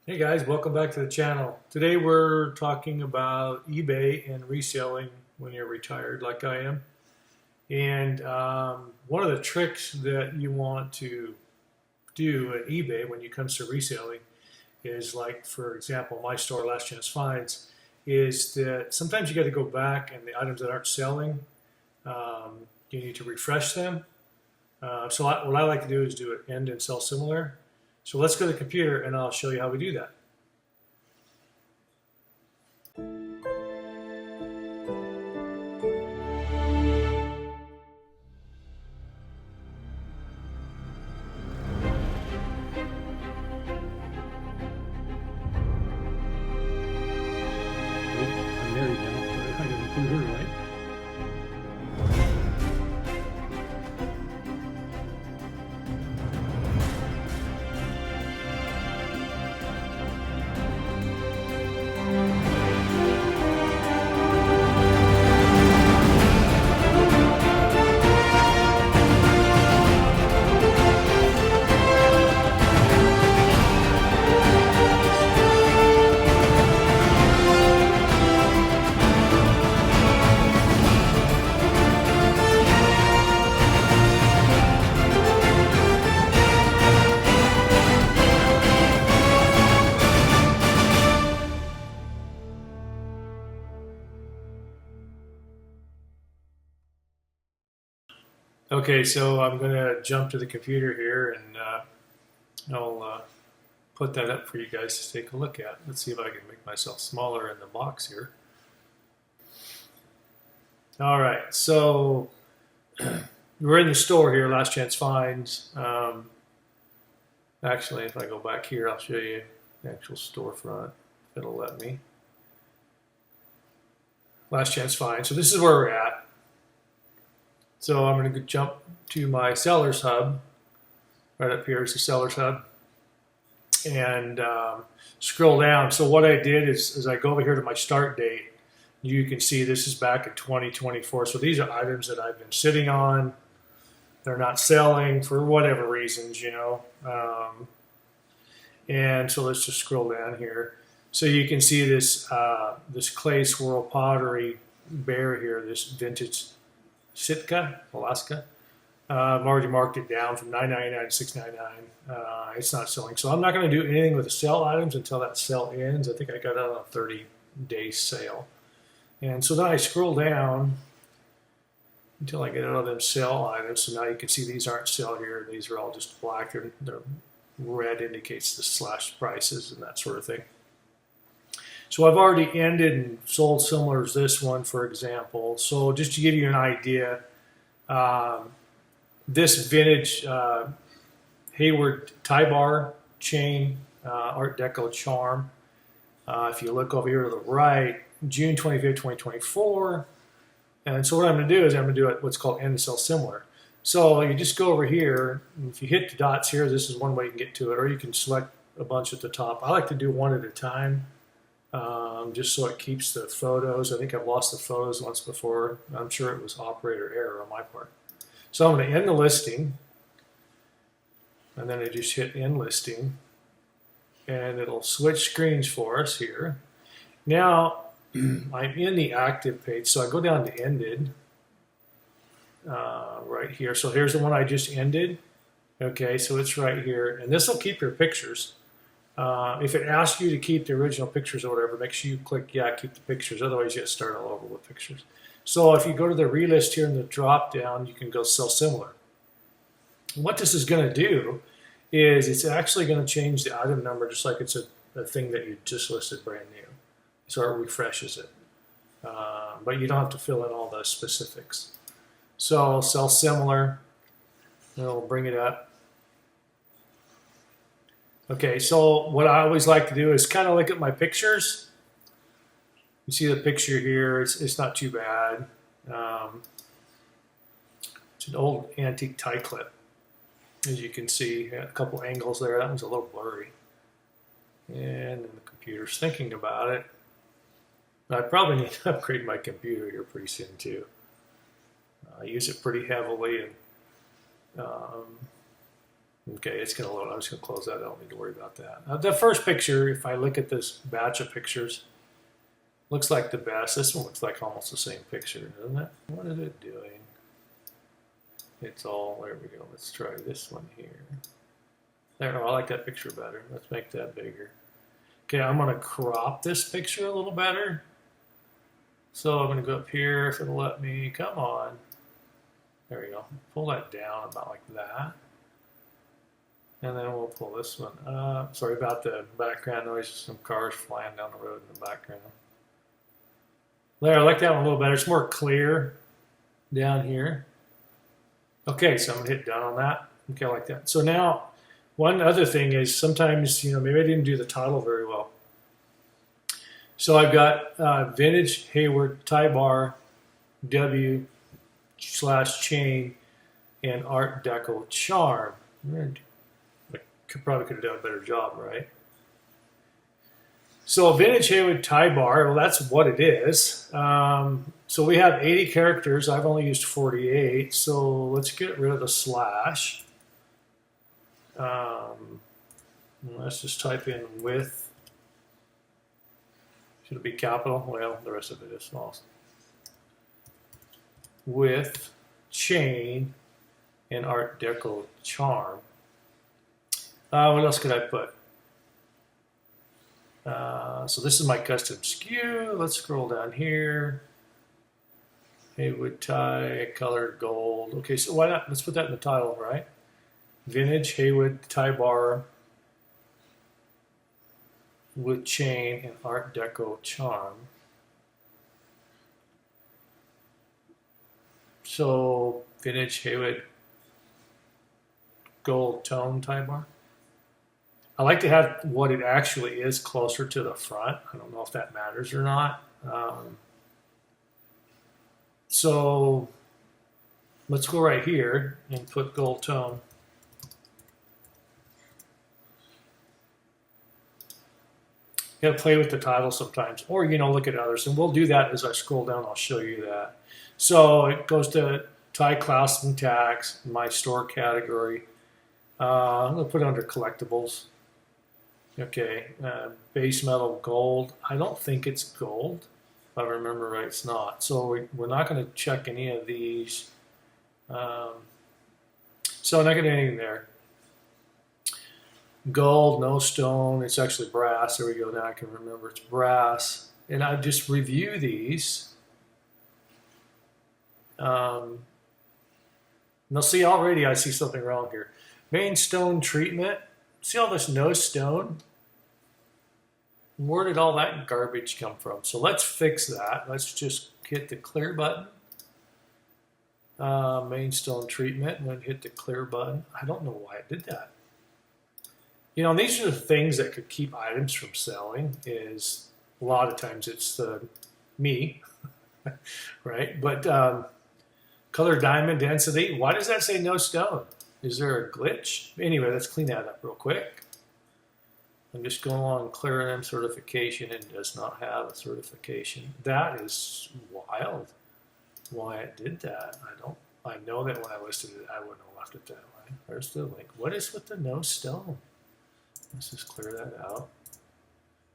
Hey guys, welcome back to the channel. Today we're talking about eBay and reselling when you're retired like I am. And one of the tricks that you want to do at eBay when it comes to reselling is, like, for example, my store, Last Chance Finds, is that sometimes you got to go back and the items that aren't selling, you need to refresh them. What I like to do is do it end and sell similar. So let's go to the computer and I'll show you how we do that. I'm married now, so I gotta include her, right? Okay, so I'm going to jump to the computer here and I'll put that up for you guys to take a look at. Let's see if I can make myself smaller in the box here. All right, so we're in the store here, Last Chance Finds. Actually, if I go back here, I'll show you the actual storefront, if it'll let me. Last Chance Finds. So this is where we're at. So I'm going to jump to my Sellers Hub. Right up here is the Sellers Hub. And scroll down. So what I did is I go over here to my start date. You can see this is back in 2024. So these are items that I've been sitting on. They're not selling for whatever reasons, you know. And so let's just scroll down here. So you can see this this clay swirl pottery bear here, this vintage Sitka, Alaska. I've already marked it down from $9.99 to $6.99. It's not selling. So I'm not going to do anything with the sell items until that sale ends. I think I got it on a 30-day sale. And so then I scroll down until I get out of them sell items. So now you can see these aren't sell here. These are all just black. They're red indicates the slash prices and that sort of thing. So I've already ended and sold similar as this one, for example. So just to give you an idea, this vintage Hayward tie bar chain, Art Deco charm. If you look over here to the right, June 25th, 2024. And so what I'm going to do is I'm going to do what's called end and sell similar. So you just go over here, and if you hit the dots here, this is one way you can get to it, or you can select a bunch at the top. I like to do one at a time, just so it keeps the photos. I think I've lost the photos once before. I'm sure it was operator error on my part. So I'm going to end the listing, and then I just hit end listing, and it'll switch screens for us here. Now I'm in the active page, so I go down to ended right here. So here's the one I just ended. Okay, so it's right here, and this will keep your pictures. If it asks you to keep the original pictures or whatever, make sure you click yeah, keep the pictures. Otherwise, you have to start all over with pictures. So if you go to the relist here in the drop down, you can go sell similar. And what this is going to do is it's actually going to change the item number just like it's a thing that you just listed brand new. So it refreshes it. But you don't have to fill in all the specifics. So sell similar, and it'll bring it up. Okay, so what I always like to do is kind of look at my pictures. You see the picture here, it's not too bad. It's an old antique tie clip. As you can see, a couple angles there. That one's a little blurry. And the computer's thinking about it. I probably need to upgrade my computer here pretty soon too. I use it pretty heavily, and Okay, it's going to load. I'm just going to close that. I don't need to worry about that. The first picture, if I look at this batch of pictures, looks like the best. This one looks like almost the same picture, doesn't it? What is it doing? It's all, there we go. Let's try this one here. There, oh, I like that picture better. Let's make that bigger. Okay, I'm going to crop this picture a little better. So I'm going to go up here if it'll let me. Come on. There we go. Pull that down about like that. And then we'll pull this one up. Sorry about the background noise. Some cars flying down the road in the background. There, I like that one a little better. It's more clear down here. Okay, so I'm going to hit done on that. Okay, I like that. So now, one other thing is sometimes, maybe I didn't do the title very well. So I've got Vintage Hayward Tie Bar W/chain and Art Deco Charm. I probably could have done a better job, right? So a Vintage Hayward Tie Bar, well, that's what it is. So we have 80 characters. I've only used 48. So let's get rid of the slash. Let's just type in with. Should it be capital? Well, the rest of it is small. With chain and Art Deco Charm. What else could I put? So this is my custom SKU. Let's scroll down here. Haywood tie, colored gold. Okay, so why not? Let's put that in the title, right? Vintage Haywood tie bar with chain and Art Deco charm. So vintage Haywood gold tone tie bar. I like to have what it actually is closer to the front. I don't know if that matters or not. So let's go right here and put gold tone. You gotta play with the title sometimes, or look at others, and we'll do that as I scroll down. I'll show you that. So it goes to tie class and tags, my store category. I'm gonna put it under collectibles. Okay, base metal gold. I don't think it's gold. If I remember right, it's not. So we're not going to check any of these. So I'm not going to do anything there. Gold, no stone. It's actually brass. There we go. Now I can remember it's brass. And I just review these. Now see, already I see something wrong here. Main stone treatment. See all this no stone? Where did all that garbage come from? So let's fix that. Let's just hit the clear button. Main stone treatment, and then hit the clear button. I don't know why I did that. These are the things that could keep items from selling. Is a lot of times it's me, right? But color diamond density. Why does that say no stone? Is there a glitch? Anyway, let's clean that up real quick. I'm just going along clearing them certification and does not have a certification. That is wild. Why it did that? I know that when I listed it, I wouldn't have left it that way. There's the link. What is with the no stone? Let's just clear that out.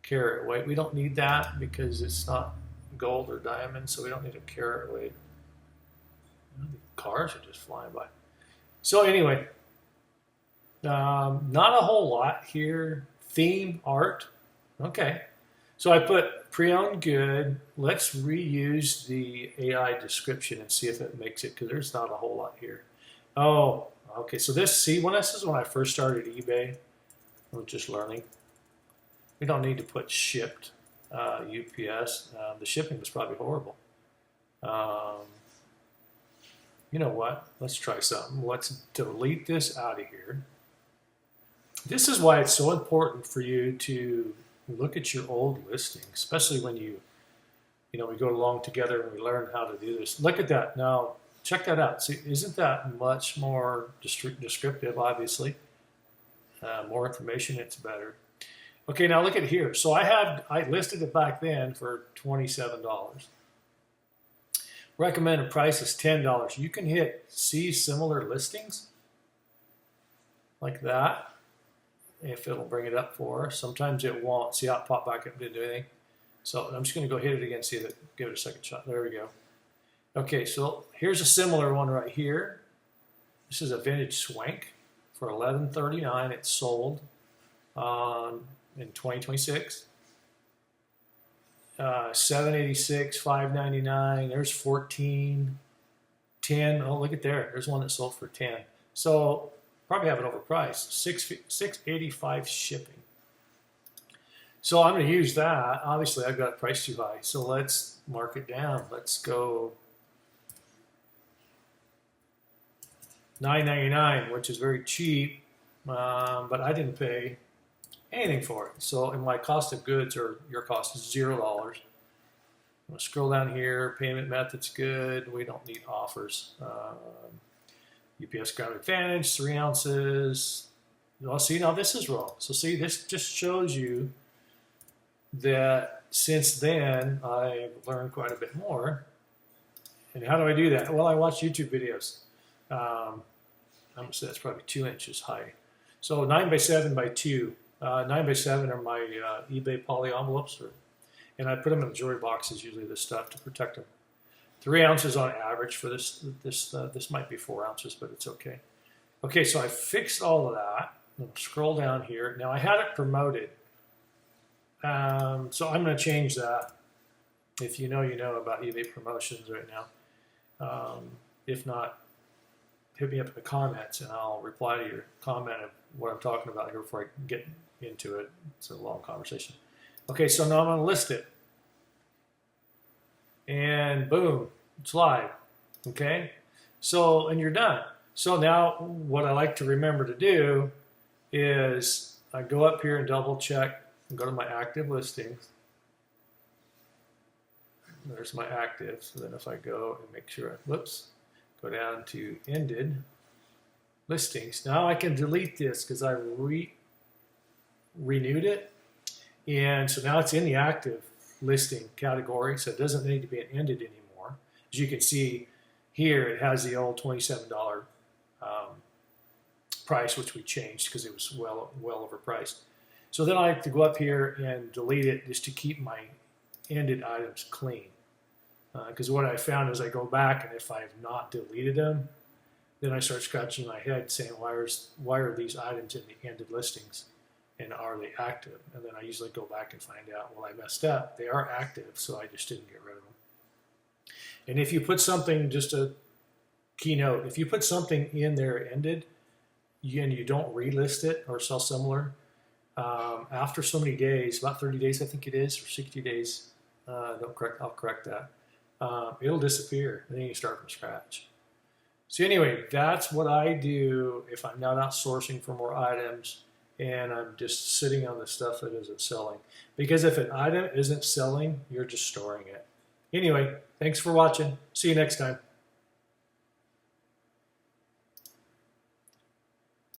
Carat weight. We don't need that because it's not gold or diamond, so we don't need a carat weight. The cars are just flying by. So anyway, not a whole lot here. Theme, art. Okay. So I put pre-owned good. Let's reuse the AI description and see if it makes it, because there's not a whole lot here. Oh, okay. So this is when I first started eBay. I was just learning. We don't need to put shipped UPS. The shipping was probably horrible. You know what? Let's try something. Let's delete this out of here. This is why it's so important for you to look at your old listing, especially when we go along together and we learn how to do this. Look at that. Now, check that out. See, isn't that much more descriptive, obviously? More information, it's better. Okay, now look at here. So I listed it back then for $27. Recommended price is $10. You can hit see similar listings. like that. If it'll bring it up for us. Sometimes it won't. See how it popped back up, didn't do anything. So I'm just going to go hit it again, see if it, give it a second shot. There we go. Okay, so here's a similar one right here. This is a vintage Swank for $11.39. It's sold in 2026. $7.86, $5.99. There's 14, 10. Oh, look at there. There's one that sold for 10. So probably have it overpriced. $6.85 shipping. So I'm going to use that. Obviously, I've got it priced too high. So let's mark it down. Let's go $9.99, which is very cheap, but I didn't pay anything for it. So in my cost of goods, or your cost, is $0. I'm going to scroll down here. Payment method's good. We don't need offers. UPS Ground Advantage, 3 ounces. Well, see, now this is wrong. So see, this just shows you that since then I've learned quite a bit more. And how do I do that? Well, I watch YouTube videos. I'm gonna say that's probably 2 inches high. So 9x7 by 2. 9x7 are my eBay poly envelopes, and I put them in the jewelry boxes, usually this stuff, to protect them. 3 ounces on average for this. This might be 4 ounces, but it's okay. Okay, so I fixed all of that. I'll scroll down here. Now I had it promoted. So I'm going to change that. If you know, you know about eBay promotions right now. If not, hit me up in the comments and I'll reply to your comment of what I'm talking about here before I get into it. It's a long conversation. Okay, so now I'm going to list it. And boom, it's live. Okay? So, and you're done. So now what I like to remember to do is I go up here and double check and go to my active listings. There's my active. So then if I go and make sure, go down to ended listings. Now I can delete this because I renewed it. And so now it's in the active listing category. So it doesn't need to be an ended anymore. As you can see here, it has the old $27 price, which we changed because it was well overpriced. So then I have to go up here and delete it just to keep my ended items clean. Because what I found is I go back, and if I have not deleted them, then I start scratching my head saying, why are these items in the ended listings, and are they active? And then I usually go back and find out, well, I messed up. They are active, so I just didn't get rid of them. And if you put something, just a keynote, if you put something in there ended, and you don't relist it or sell similar, after so many days, about 30 days I think it is, or 60 days, I'll correct that, it'll disappear, and then you start from scratch. So anyway, that's what I do if I'm not out sourcing for more items and I'm just sitting on the stuff that isn't selling. Because if an item isn't selling, you're just storing it. Anyway, thanks for watching. See you next time.